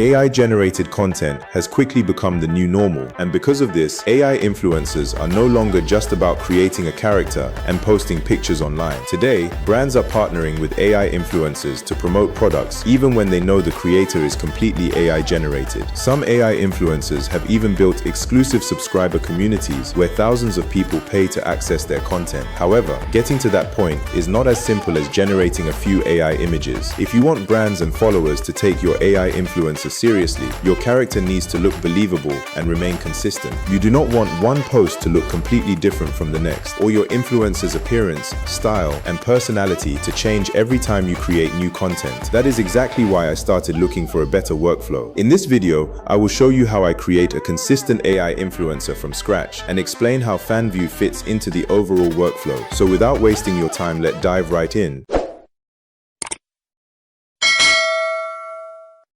AI-generated content has quickly become the new normal, and because of this, AI influencers are no longer just about creating a character and posting pictures online. Today, brands are partnering with AI influencers to promote products even when they know the creator is completely AI-generated. Some AI influencers have even built exclusive subscriber communities where thousands of people pay to access their content. However, getting to that point is not as simple as generating a few AI images. If you want brands and followers to take your AI influencer seriously, your character needs to look believable and remain consistent. You do not want one post to look completely different from the next, or your influencer's appearance, style, and personality to change every time you create new content. That is exactly why I started looking for a better workflow. In this video, I will show you how I create a consistent AI influencer from scratch and explain how Fanvue fits into the overall workflow. So without wasting your time, let's dive right in.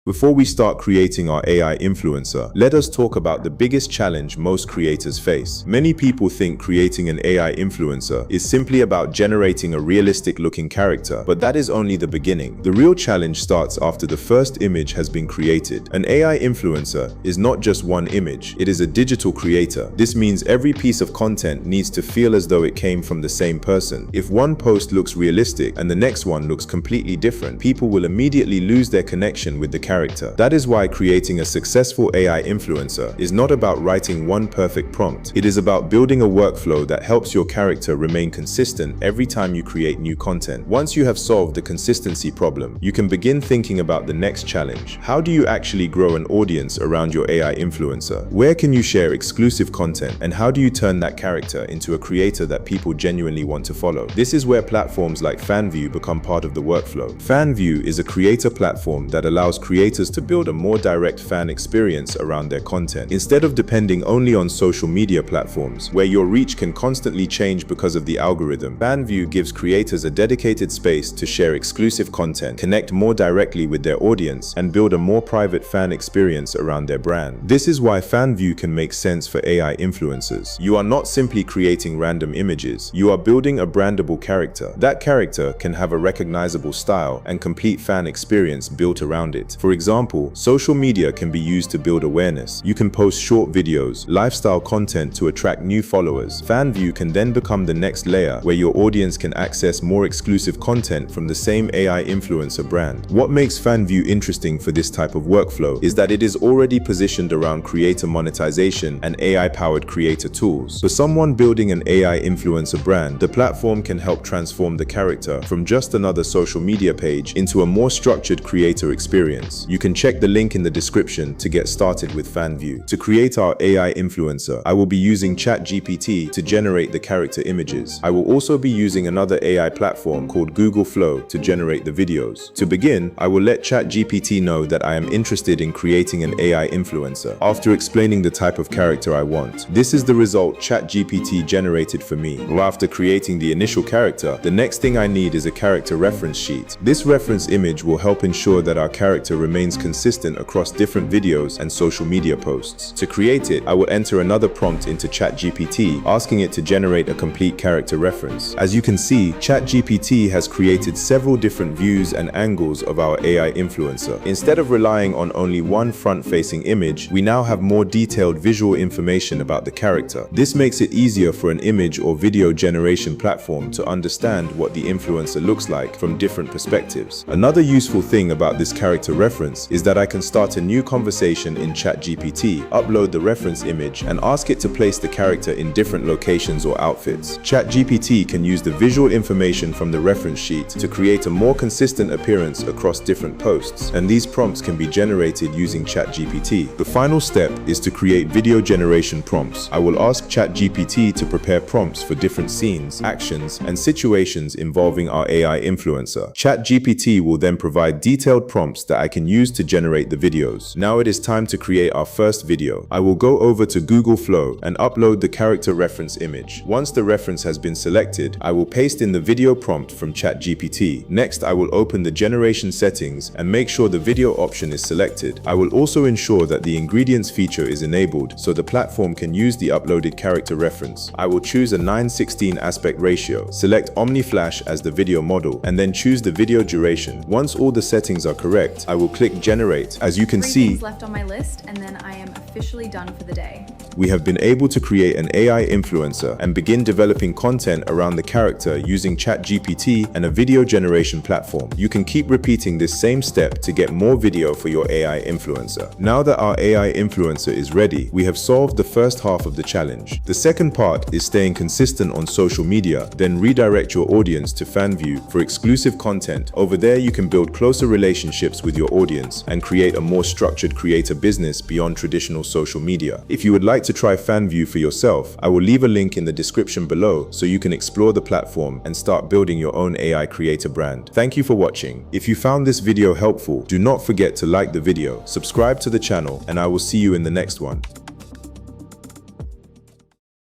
Before we start creating our AI influencer, let us talk about the biggest challenge most creators face. Many people think creating an AI influencer is simply about generating a realistic-looking character, but that is only the beginning. The real challenge starts after the first image has been created. An AI influencer is not just one image, it is a digital creator. This means every piece of content needs to feel as though it came from the same person. If one post looks realistic and the next one looks completely different, people will immediately lose their connection with the character. That is why creating a successful AI influencer is not about writing one perfect prompt. It is about building a workflow that helps your character remain consistent every time you create new content. Once you have solved the consistency problem, you can begin thinking about the next challenge. How do you actually grow an audience around your AI influencer? Where can you share exclusive content? And how do you turn that character into a creator that people genuinely want to follow? This is where platforms like Fanvue become part of the workflow. Fanvue is a creator platform that allows creators to build a more direct fan experience around their content. Instead of depending only on social media platforms, where your reach can constantly change because of the algorithm, Fanvue gives creators a dedicated space to share exclusive content, connect more directly with their audience, and build a more private fan experience around their brand. This is why Fanvue can make sense for AI influencers. You are not simply creating random images, you are building a brandable character. That character can have a recognizable style and complete fan experience built around it. For example, social media can be used to build awareness. You can post short videos, lifestyle content to attract new followers. Fanvue can then become the next layer where your audience can access more exclusive content from the same AI influencer brand. What makes Fanvue interesting for this type of workflow is that it is already positioned around creator monetization and AI-powered creator tools. For someone building an AI influencer brand, the platform can help transform the character from just another social media page into a more structured creator experience. You can check the link in the description to get started with Fanvue. To create our AI influencer, I will be using ChatGPT to generate the character images. I will also be using another AI platform called Google Flow to generate the videos. To begin, I will let ChatGPT know that I am interested in creating an AI influencer. After explaining the type of character I want, this is the result ChatGPT generated for me. After creating the initial character, the next thing I need is a character reference sheet. This reference image will help ensure that our character remains consistent across different videos and social media posts. To create it, I will enter another prompt into ChatGPT, asking it to generate a complete character reference. As you can see, ChatGPT has created several different views and angles of our AI influencer. Instead of relying on only one front-facing image, we now have more detailed visual information about the character. This makes it easier for an image or video generation platform to understand what the influencer looks like from different perspectives. Another useful thing about this character reference is that I can start a new conversation in ChatGPT, upload the reference image, and ask it to place the character in different locations or outfits. ChatGPT can use the visual information from the reference sheet to create a more consistent appearance across different posts, and these prompts can be generated using ChatGPT. The final step is to create video generation prompts. I will ask ChatGPT to prepare prompts for different scenes, actions, and situations involving our AI influencer. ChatGPT will then provide detailed prompts that I can use to generate the videos. Now it is time to create our first video. I will go over to Google Flow and upload the character reference image. Once the reference has been selected, I will paste in the video prompt from ChatGPT. Next, I will open the generation settings and make sure the video option is selected. I will also ensure that the ingredients feature is enabled so the platform can use the uploaded character reference. I will choose a 9:16 aspect ratio, select OmniFlash as the video model, and then choose the video duration. Once all the settings are correct, I will click generate. As you can Three see, things left on my list, and then I am officially done for the day. we have been able to create an AI influencer and begin developing content around the character using ChatGPT and a video generation platform. You can keep repeating this same step to get more video for your AI influencer. Now that our AI influencer is ready, we have solved the first half of the challenge. The second part is staying consistent on social media, then redirect your audience to Fanvue for exclusive content. Over there, you can build closer relationships with your audience and create a more structured creator business beyond traditional social media. If you would like to try Fanvue for yourself, I will leave a link in the description below so you can explore the platform and start building your own AI creator brand. Thank you for watching. If you found this video helpful, do not forget to like the video, subscribe to the channel, and I will see you in the next one.